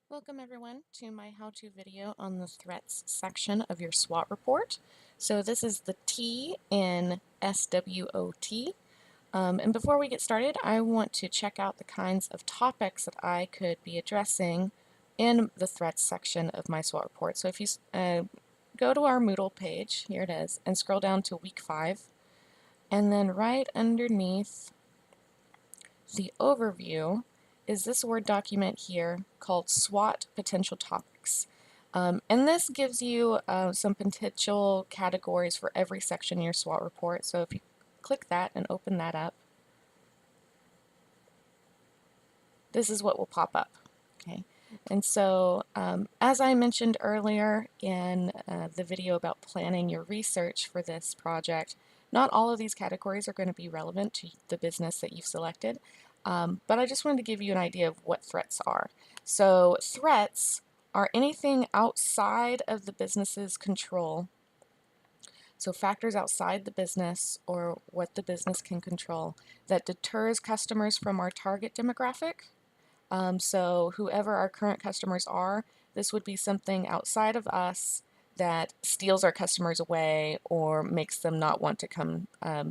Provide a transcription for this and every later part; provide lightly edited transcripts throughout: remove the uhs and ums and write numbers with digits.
Welcome everyone to my how-to video on the threats section of your SWOT report. So this is the T in SWOT. And before we get started, I want to check out the kinds of topics that I could be addressing in the threats section of my SWOT report. So if you go to our Moodle page, here it is, and scroll down to week 5, and then right underneath the overview is this Word document here called SWOT Potential Topics. And this gives you some potential categories for every section in your SWOT report. So if you click that and open that up, this is what will pop up. Okay. And so, as I mentioned earlier in the video about planning your research for this project, not all of these categories are going to be relevant to the business that you've selected, but I just wanted to give you an idea of what threats are. So threats are anything outside of the business's control. So factors outside the business or what the business can control that deters customers from our target demographic. So whoever our current customers are, this would be something outside of us that steals our customers away or makes them not want to come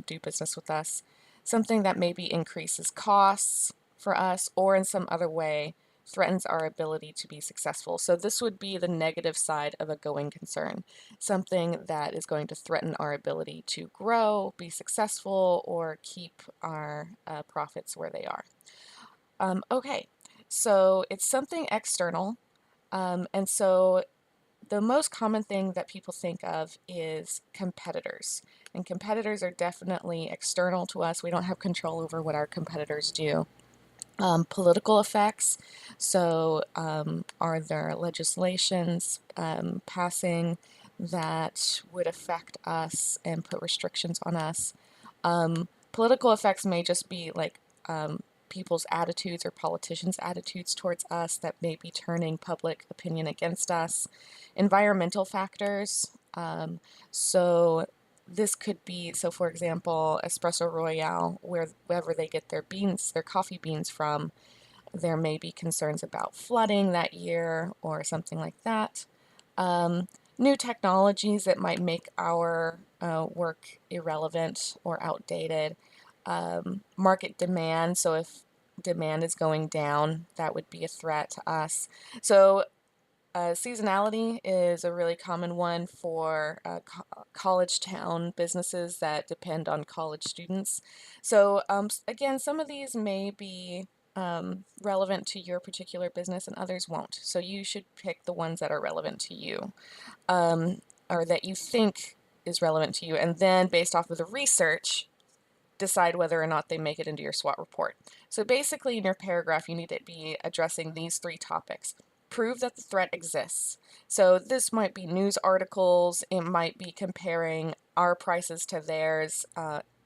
do business with us. Something that maybe increases costs for us or in some other way threatens our ability to be successful. So this would be the negative side of a going concern. Something that is going to threaten our ability to grow, be successful, or keep our profits where they are. Okay, so it's something external, and so the most common thing that people think of is competitors. And competitors are definitely external to us. We don't have control over what our competitors do. Political effects, so are there legislations passing that would affect us and put restrictions on us? Political effects may just be like people's attitudes or politicians' attitudes towards us that may be turning public opinion against us. Environmental factors. So this could be, so for example, Espresso Royale, wherever they get their beans, their coffee beans from, there may be concerns about flooding that year or something like that. New technologies that might make our work irrelevant or outdated. Market demand, so if demand is going down, that would be a threat to us. So seasonality is a really common one for college town businesses that depend on college students. So again, some of these may be relevant to your particular business and others won't. So you should pick the ones that are relevant to you or that you think is relevant to you, and then based off of the research, decide whether or not they make it into your SWOT report. So basically in your paragraph, you need to be addressing these 3 topics. Prove that the threat exists. So this might be news articles, it might be comparing our prices to theirs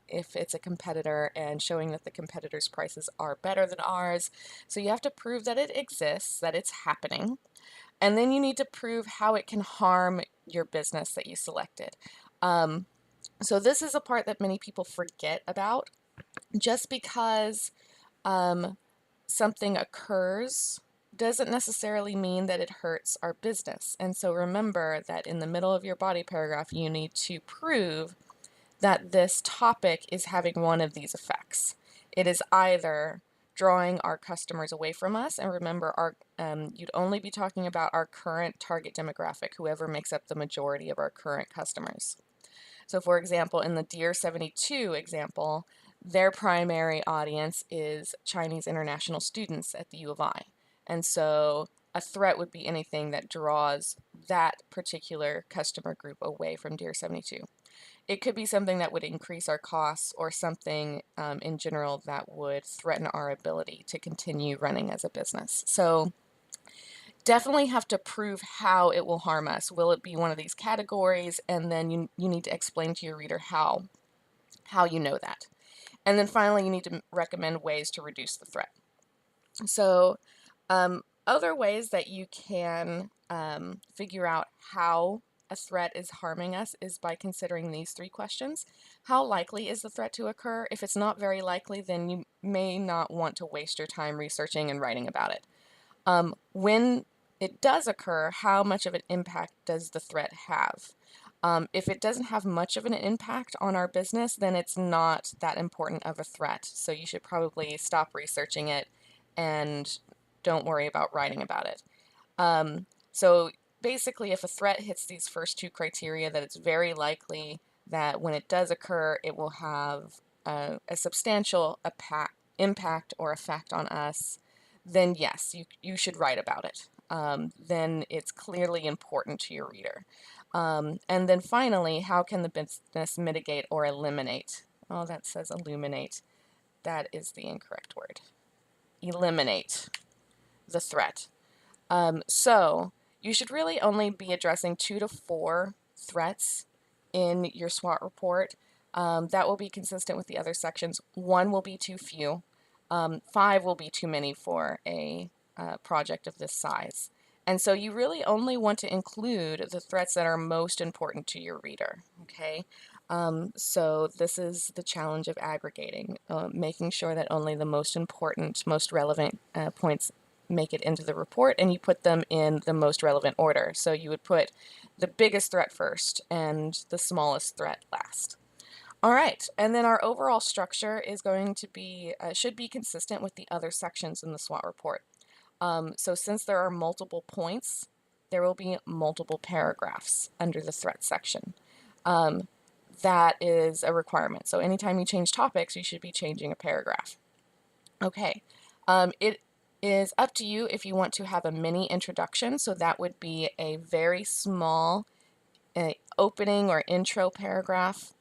if it's a competitor and showing that the competitor's prices are better than ours. So you have to prove that it exists, that it's happening. And then you need to prove how it can harm your business that you selected. So this is a part that many people forget about. Just because something occurs doesn't necessarily mean that it hurts our business. And so remember that in the middle of your body paragraph, you need to prove that this topic is having one of these effects. It is either drawing our customers away from us, and remember, you'd only be talking about our current target demographic, whoever makes up the majority of our current customers. So for example, in the Deer 72 example, their primary audience is Chinese international students at the U of I. And so a threat would be anything that draws that particular customer group away from Deer 72. It could be something that would increase our costs or something in general that would threaten our ability to continue running as a business. So definitely have to prove how it will harm us. Will it be one of these categories? And then you need to explain to your reader how you know that. And then finally, you need to recommend ways to reduce the threat. So other ways that you can figure out how a threat is harming us is by considering these 3 questions. How likely is the threat to occur? If it's not very likely, then you may not want to waste your time researching and writing about it. When it does occur, how much of an impact does the threat have? If it doesn't have much of an impact on our business, then it's not that important of a threat. So you should probably stop researching it and don't worry about writing about it. So basically, if a threat hits these first two criteria, that it's very likely that when it does occur, it will have a substantial impact or effect on us, then yes, you should write about it. Then it's clearly important to your reader. And then finally, how can the business mitigate or eliminate? Oh, that says illuminate. That is the incorrect word. Eliminate the threat. So you should really only be addressing 2 to 4 threats in your SWOT report. That will be consistent with the other sections. 1 will be too few. 5 will be too many for a project of this size. And so you really only want to include the threats that are most important to your reader, okay? So this is the challenge of aggregating, making sure that only the most important, most relevant points make it into the report, and you put them in the most relevant order. So you would put the biggest threat first and the smallest threat last. All right, and then our overall structure is going to be, should be consistent with the other sections in the SWOT report. So since there are multiple points, there will be multiple paragraphs under the threat section. That is a requirement. So anytime you change topics, you should be changing a paragraph. Okay, it is up to you if you want to have a mini introduction. So that would be a very small opening or intro paragraph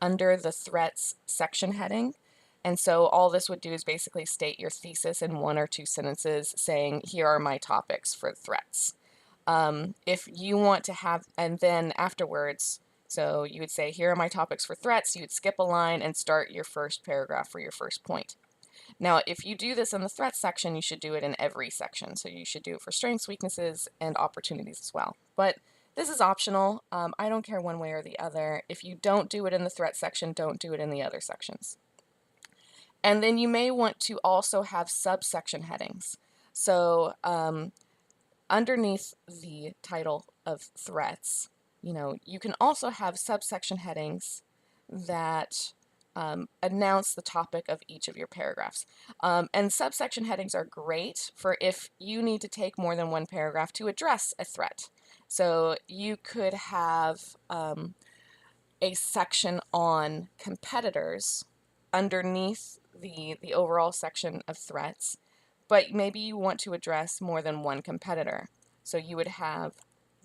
under the threats section heading. And so all this would do is basically state your thesis in 1 or 2 sentences saying, here are my topics for threats. If you want to have, and then afterwards, so you would say, here are my topics for threats, you would skip a line and start your first paragraph for your first point. Now, if you do this in the threats section, you should do it in every section. So you should do it for strengths, weaknesses, and opportunities as well. But this is optional. I don't care one way or the other. If you don't do it in the threat section, don't do it in the other sections. And then you may want to also have subsection headings. So underneath the title of threats, you can also have subsection headings that announce the topic of each of your paragraphs. And subsection headings are great for if you need to take more than one paragraph to address a threat. So you could have a section on competitors underneath the overall section of threats, but maybe you want to address more than one competitor. So you would have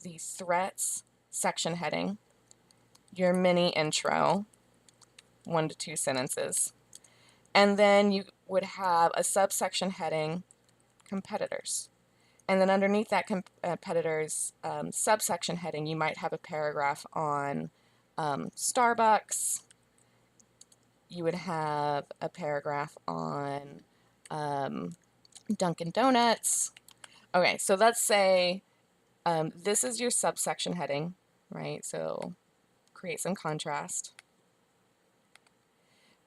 the threats section heading, your mini intro, 1 to 2 sentences, and then you would have a subsection heading, competitors. And then underneath that competitors subsection heading, you might have a paragraph on Starbucks. You would have a paragraph on Dunkin' Donuts. Okay, so let's say this is your subsection heading, right? So create some contrast.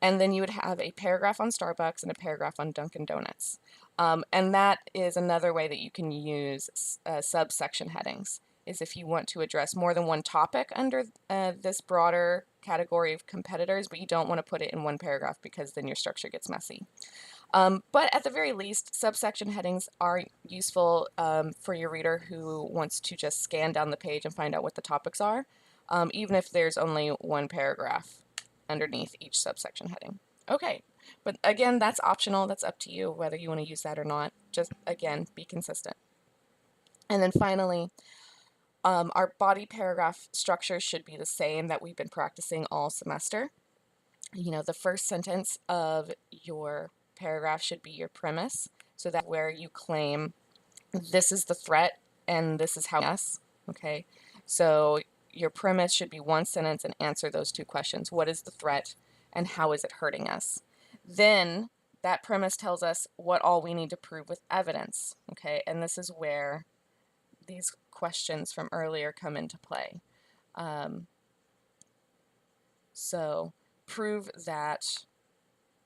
And then you would have a paragraph on Starbucks and a paragraph on Dunkin' Donuts. And that is another way that you can use subsection headings, is if you want to address more than one topic under this broader category of competitors, but you don't want to put it in one paragraph because then your structure gets messy. But at the very least, subsection headings are useful for your reader who wants to just scan down the page and find out what the topics are, even if there's only one paragraph underneath each subsection heading. Okay, but again, that's optional. That's up to you whether you want to use that or not. Just, again, be consistent. And then finally, our body paragraph structure should be the same that we've been practicing all semester. The first sentence of your paragraph should be your premise, so that's where you claim this is the threat and this is how yes, okay? So your premise should be 1 sentence and answer those 2 questions. What is the threat and how is it hurting us? Then that premise tells us what all we need to prove with evidence, okay? And this is where these questions from earlier come into play. So prove that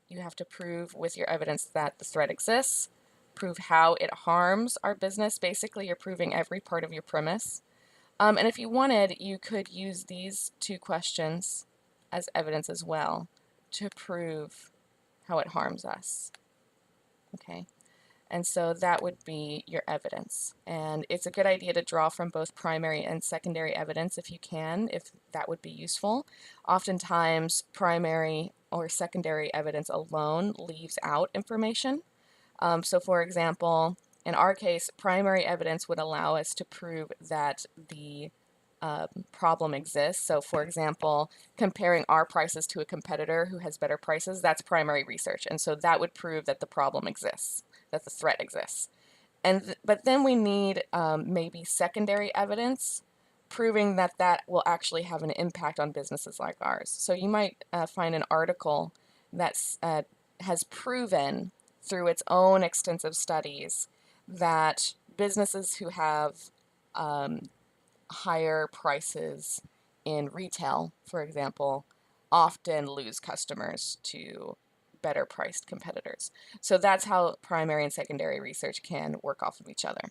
you have to prove with your evidence that the threat exists. prove how it harms our business. Basically, you're proving every part of your premise. And if you wanted, you could use these two questions as evidence as well to prove how it harms us. Okay, and so that would be your evidence. And it's a good idea to draw from both primary and secondary evidence if you can, if that would be useful. Oftentimes, primary or secondary evidence alone leaves out information. So for example, in our case, primary evidence would allow us to prove that the problem exists. So for example, comparing our prices to a competitor who has better prices, that's primary research. And so that would prove that the problem exists, that the threat exists. But then we need maybe secondary evidence proving that that will actually have an impact on businesses like ours. So you might find an article that has proven through its own extensive studies that businesses who have higher prices in retail, for example, often lose customers to better priced competitors. So that's how primary and secondary research can work off of each other.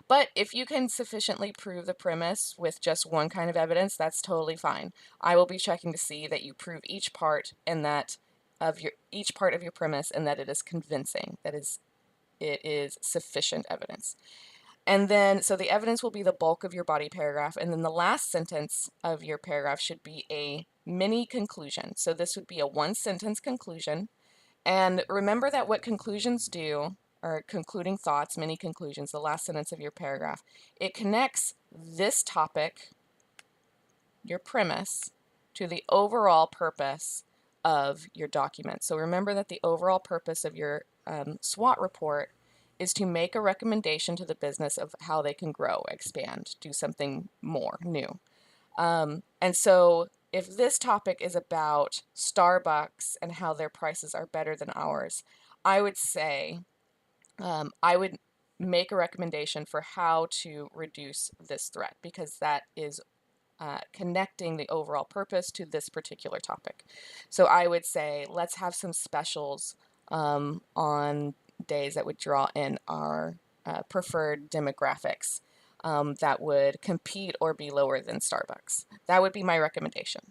But if you can sufficiently prove the premise with just one kind of evidence, that's totally fine. I will be checking to see that you prove each part and that of each part of your premise and that it is convincing, that it is sufficient evidence. And then, so the evidence will be the bulk of your body paragraph, and then the last sentence of your paragraph should be a mini conclusion. So this would be a one-sentence conclusion. And remember that what conclusions do, or concluding thoughts, mini conclusions, the last sentence of your paragraph, it connects this topic, your premise, to the overall purpose of your document. So remember that the overall purpose of your SWOT report is to make a recommendation to the business of how they can grow, expand, do something more new. And so if this topic is about Starbucks and how their prices are better than ours, I would say I would make a recommendation for how to reduce this threat, because that is connecting the overall purpose to this particular topic. So I would say let's have some specials on days that would draw in our preferred demographics that would compete or be lower than Starbucks. That would be my recommendation.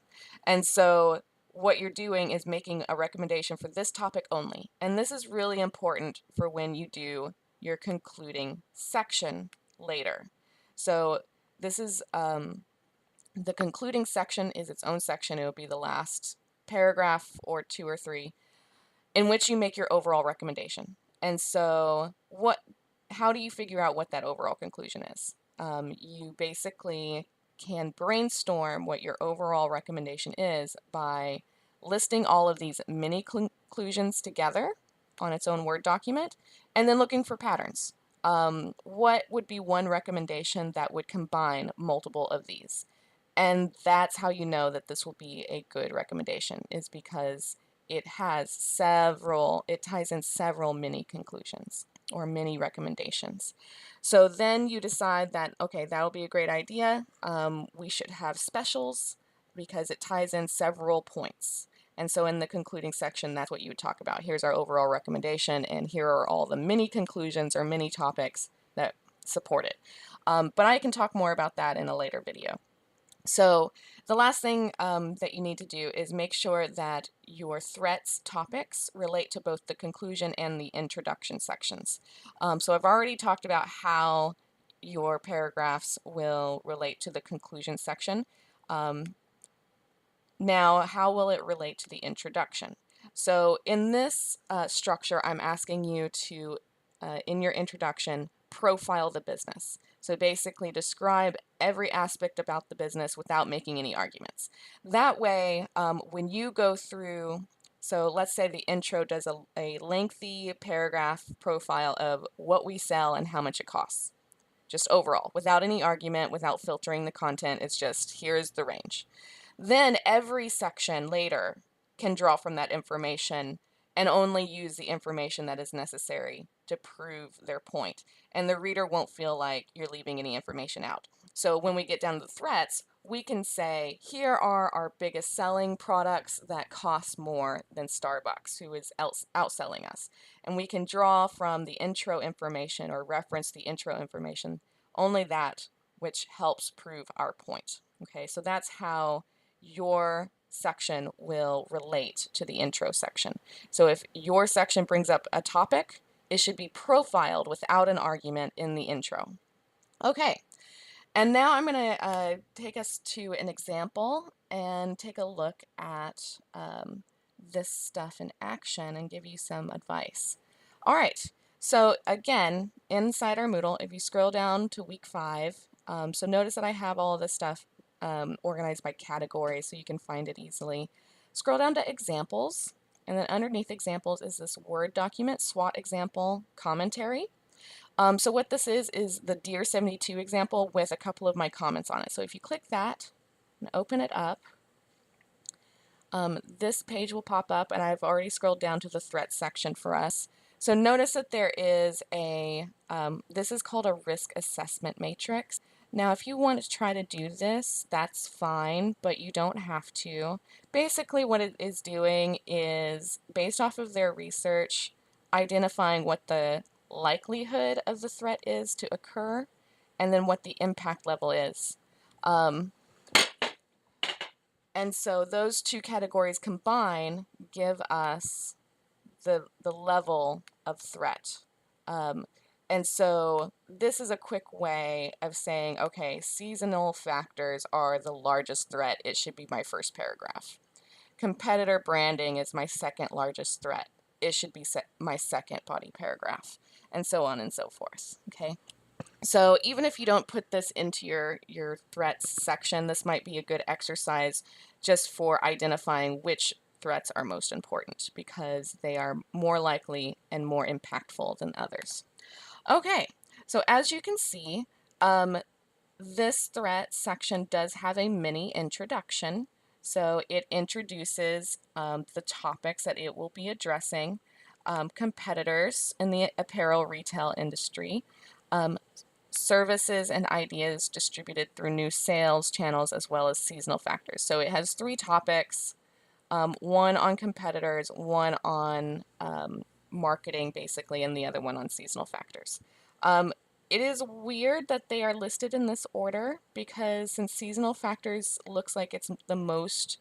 And so what you're doing is making a recommendation for this topic only. And this is really important for when you do your concluding section later. So this is the concluding section is its own section. It will be the last paragraph or two or three in which you make your overall recommendation. And so how do you figure out what that overall conclusion is? You basically can brainstorm what your overall recommendation is by listing all of these mini conclusions together on its own Word document and then looking for patterns. What would be one recommendation that would combine multiple of these? And that's how you know that this will be a good recommendation, is because it ties in several mini conclusions or mini recommendations. So then you decide that, okay, that'll be a great idea. We should have specials because it ties in several points. And so in the concluding section, that's what you would talk about. Here's our overall recommendation, and here are all the mini conclusions or mini topics that support it. But I can talk more about that in a later video. So the last thing that you need to do is make sure that your threats topics relate to both the conclusion and the introduction sections. So I've already talked about how your paragraphs will relate to the conclusion section. Now, how will it relate to the introduction? So in this structure, I'm asking you to, in your introduction, profile the business. So basically describe every aspect about the business without making any arguments. That way, when you go through, so let's say the intro does a lengthy paragraph profile of what we sell and how much it costs. Just overall, without any argument, without filtering the content, it's just, here's the range. Then every section later can draw from that information and only use the information that is necessary to prove their point. And the reader won't feel like you're leaving any information out. So when we get down to the threats, we can say, here are our biggest selling products that cost more than Starbucks, who is outselling us. And we can draw from the intro information or reference the intro information, only that which helps prove our point. Okay, so that's how your section will relate to the intro section. So if your section brings up a topic, it should be profiled without an argument in the intro. Okay, and now I'm going to take us to an example and take a look at this stuff in action and give you some advice. All right, so again, inside our Moodle, if you scroll down to week 5, so notice that I have all of this stuff organized by category so you can find it easily. Scroll down to examples, and then underneath examples is this Word document, SWOT example commentary. So what this is the Dear 72 example with a couple of my comments on it. So if you click that and open it up, this page will pop up, and I've already scrolled down to the threats section for us. So notice that there is a, this is called a risk assessment matrix. Now, if you want to try to do this, that's fine, but you don't have to. Basically, what it is doing is, based off of their research, identifying what the likelihood of the threat is to occur, and then what the impact level is. And so those two categories combine give us the level of threat. And so this is a quick way of saying, okay, seasonal factors are the largest threat. It should be my first paragraph. Competitor branding is my second largest threat. It should be my second body paragraph, and so on and so forth, okay? So even if you don't put this into your threats section, this might be a good exercise just for identifying which threats are most important because they are more likely and more impactful than others. Okay, so as you can see, this threat section does have a mini introduction. So it introduces the topics that it will be addressing, competitors in the apparel retail industry, services and ideas distributed through new sales channels, as well as seasonal factors. So it has 3 topics, one on competitors, one on marketing, basically, and the other one on seasonal factors. It is weird that they are listed in this order because since seasonal factors looks like it's the most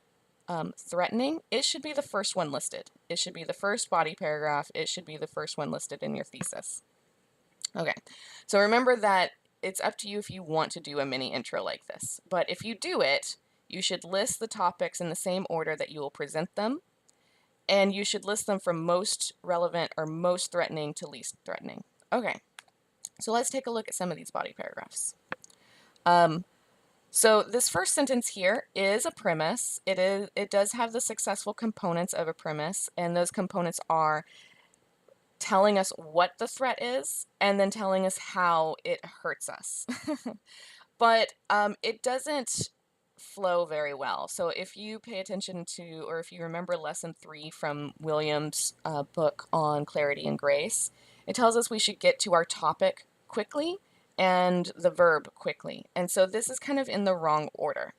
threatening, it should be the first one listed. It should be the first body paragraph. It should be the first one listed in your thesis. Okay, so remember that it's up to you if you want to do a mini intro like this. But if you do it, you should list the topics in the same order that you will present them, and you should list them from most relevant or most threatening to least threatening. Okay, so let's take a look at some of these body paragraphs. So this first sentence here is a premise. It does have the successful components of a premise, and those components are telling us what the threat is and then telling us how it hurts us. But it doesn't flow very well. So if you pay attention to, or if you remember lesson 3 from William's book on clarity and grace, it tells us we should get to our topic quickly and the verb quickly. And so this is kind of in the wrong order.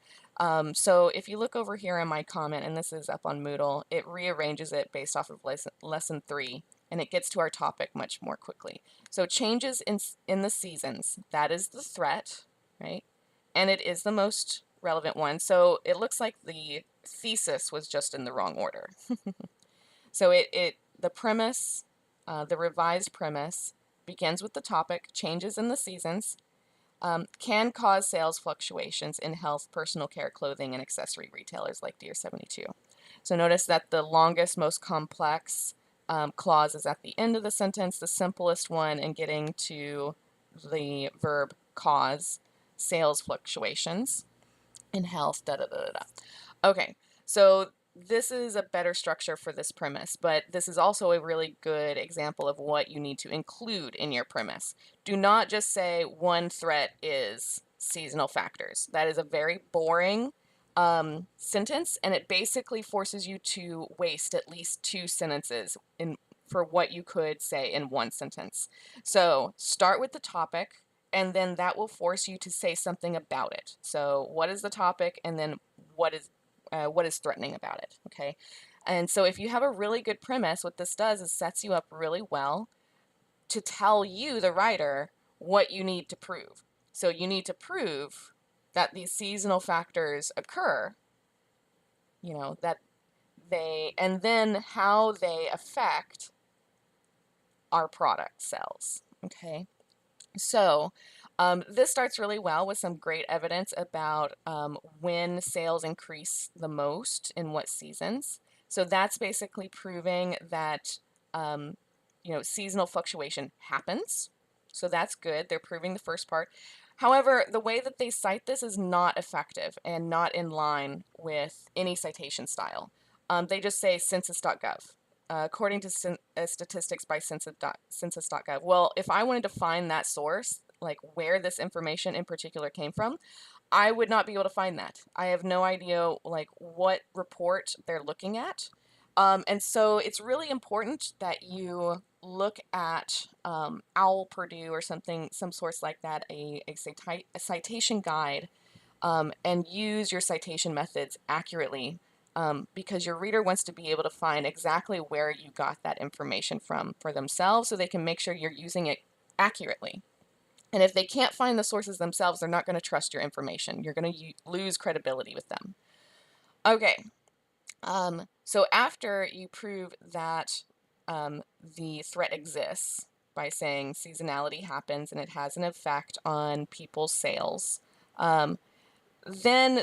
So if you look over here in my comment, and this is up on Moodle, it rearranges it based off of lesson 3, and it gets to our topic much more quickly. So changes in the seasons, that is the threat, right? And it is the most relevant one. So it looks like the thesis was just in the wrong order. So the premise, the revised premise, begins with the topic, changes in the seasons, can cause sales fluctuations in health, personal care, clothing, and accessory retailers like Dear 72. So notice that the longest, most complex clause is at the end of the sentence, the simplest one in getting to the verb cause, sales fluctuations in health, Okay, so this is a better structure for this premise, but this is also a really good example of what you need to include in your premise. Do not just say one threat is seasonal factors. That is a very boring sentence, and it basically forces you to waste at least 2 sentences for what you could say in one sentence. So start with the topic and then that will force you to say something about it. So what is the topic, and then what is threatening about it, okay? And so if you have a really good premise, what this does is sets you up really well to tell you, the writer, what you need to prove. So you need to prove that these seasonal factors occur, that and then how they affect our product sales, okay? So this starts really well with some great evidence about when sales increase the most in what seasons. So that's basically proving that seasonal fluctuation happens. So that's good. They're proving the first part. However, the way that they cite this is not effective and not in line with any citation style. They just say census.gov. According to statistics by census.gov. Well, if I wanted to find that source, like where this information in particular came from, I would not be able to find that. I have no idea like what report they're looking at. And so it's really important that you look at OWL Purdue or something, some source like that, a citation guide, and use your citation methods accurately, because your reader wants to be able to find exactly where you got that information from for themselves so they can make sure you're using it accurately. And if they can't find the sources themselves, they're not going to trust your information. You're going to lose credibility with them. Okay, so after you prove that the threat exists by saying seasonality happens and it has an effect on people's sales, then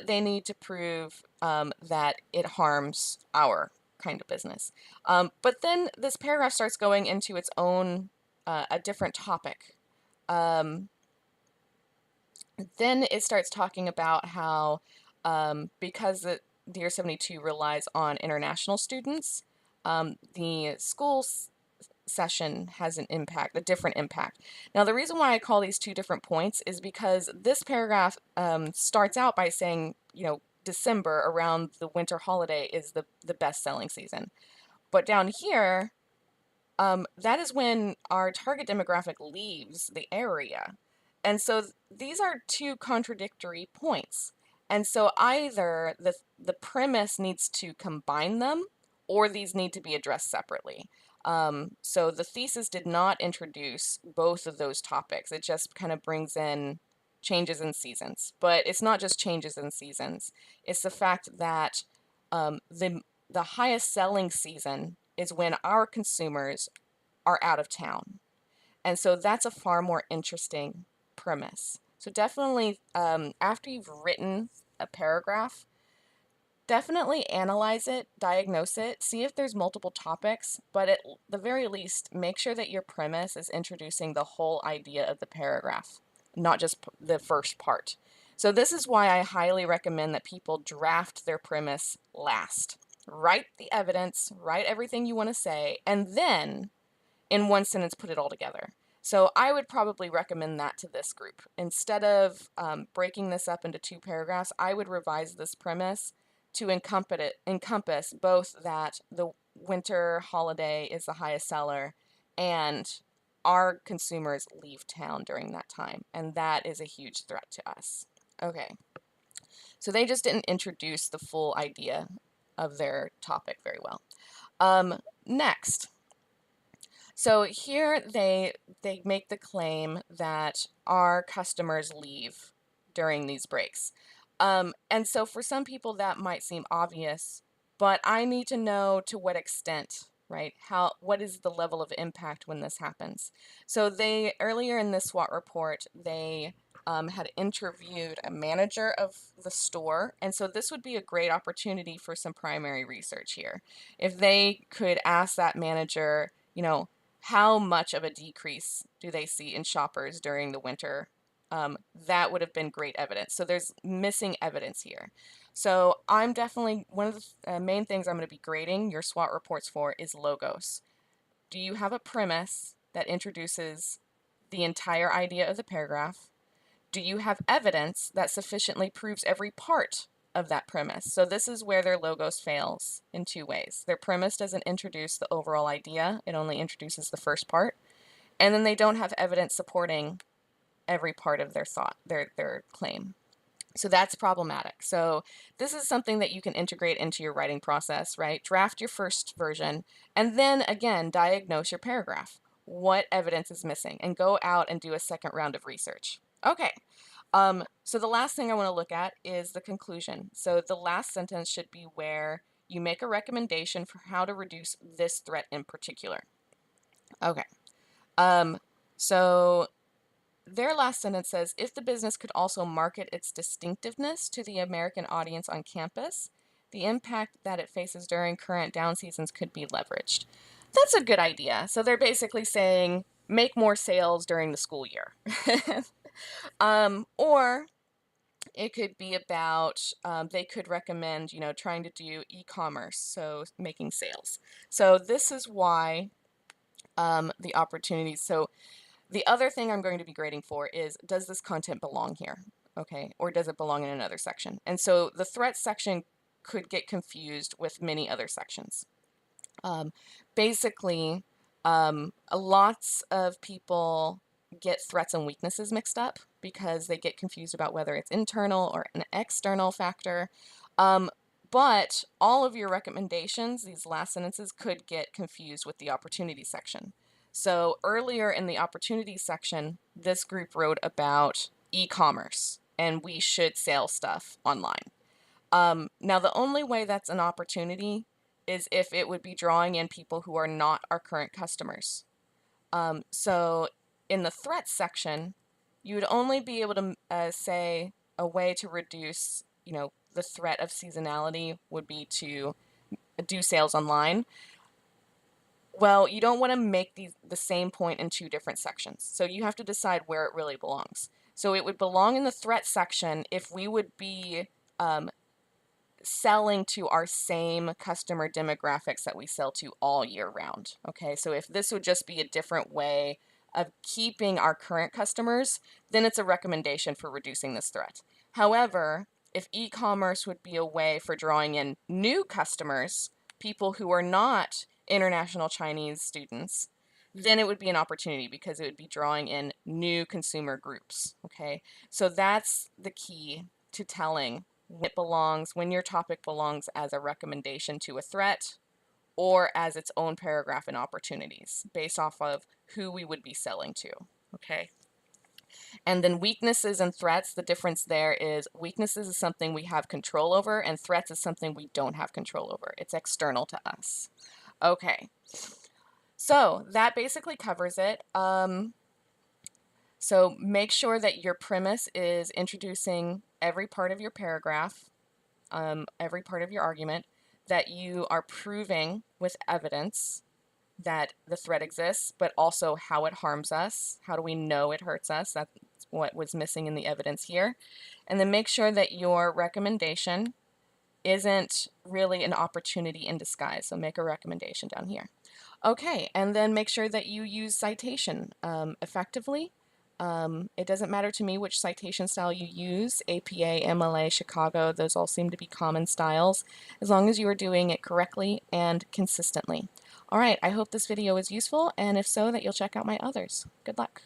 they need to prove that it harms our kind of business. But then this paragraph starts going into its own, a different topic. Then it starts talking about how because the Dear 72 relies on international students, the school session has an impact, a different impact. Now, the reason why I call these two different points is because this paragraph starts out by saying, December around the winter holiday is the best-selling season. But down here, that is when our target demographic leaves the area. And so these are two contradictory points. And so either the premise needs to combine them, or these need to be addressed separately. So the thesis did not introduce both of those topics. It just kind of brings in changes in seasons. But it's not just changes in seasons. It's the fact that the highest selling season is when our consumers are out of town. And so that's a far more interesting premise. So definitely, after you've written a paragraph, definitely analyze it, diagnose it, see if there's multiple topics, but at the very least, make sure that your premise is introducing the whole idea of the paragraph, not just the first part. So this is why I highly recommend that people draft their premise last. Write the evidence, write everything you want to say, and then in one sentence put it all together. So I would probably recommend that to this group. Instead of breaking this up into two paragraphs, I would revise this premise to encompass both that the winter holiday is the highest seller and our consumers leave town during that time. And that is a huge threat to us. Okay, so they just didn't introduce the full idea of their topic very well. Next. So here they make the claim that our customers leave during these breaks. And so for some people that might seem obvious, but I need to know to what extent, right? What is the level of impact when this happens? So earlier in this SWOT report, they had interviewed a manager of the store. And so this would be a great opportunity for some primary research here. If they could ask that manager, how much of a decrease do they see in shoppers during the winter? That would have been great evidence. So there's missing evidence here. So I'm definitely, one of the main things I'm going to be grading your SWOT reports for is logos. Do you have a premise that introduces the entire idea of the paragraph? Do you have evidence that sufficiently proves every part of that premise? So this is where their logos fails in two ways. Their premise doesn't introduce the overall idea. It only introduces the first part. And then they don't have evidence supporting every part of their thought, their claim. So that's problematic. So this is something that you can integrate into your writing process, right? Draft your first version and then again, diagnose your paragraph. What evidence is missing? And go out and do a second round of research. Okay. So the last thing I want to look at is the conclusion. So the last sentence should be where you make a recommendation for how to reduce this threat in particular. Okay. So their last sentence says, if the business could also market its distinctiveness to the American audience on campus, the impact that it faces during current down seasons could be leveraged. That's a good idea. So they're basically saying, make more sales during the school year. Or it could be about, they could recommend, trying to do e-commerce, so making sales. So this is why the opportunities. So the other thing I'm going to be grading for is, does this content belong here? Okay, or does it belong in another section? And so the threat section could get confused with many other sections. Basically, lots of people get threats and weaknesses mixed up because they get confused about whether it's internal or an external factor. But all of your recommendations, these last sentences, could get confused with the opportunity section. So earlier in the opportunity section, this group wrote about e-commerce and we should sell stuff online. Now, the only way that's an opportunity is if it would be drawing in people who are not our current customers. So in the threats section, you would only be able to say a way to reduce, the threat of seasonality would be to do sales online. Well, you don't want to make the same point in two different sections. So you have to decide where it really belongs. So it would belong in the threat section if we would be selling to our same customer demographics that we sell to all year round. Okay, so if this would just be a different way of keeping our current customers, then it's a recommendation for reducing this threat. However, if e-commerce would be a way for drawing in new customers, people who are not international Chinese students, then it would be an opportunity because it would be drawing in new consumer groups. Okay, so that's the key to telling when it belongs, when your topic belongs as a recommendation to a threat or as its own paragraph in opportunities based off of who we would be selling to. Okay. And then weaknesses and threats, the difference there is weaknesses is something we have control over and threats is something we don't have control over. It's external to us. Okay. So that basically covers it. So make sure that your premise is introducing every part of your paragraph, every part of your argument, that you are proving with evidence that the threat exists, but also how it harms us. How do we know it hurts us? That's what was missing in the evidence here. And then make sure that your recommendation isn't really an opportunity in disguise. So make a recommendation down here. Okay, and then make sure that you use citation effectively. It doesn't matter to me which citation style you use, APA, MLA, Chicago, those all seem to be common styles, as long as you are doing it correctly and consistently. All right, I hope this video was useful, and if so, that you'll check out my others. Good luck.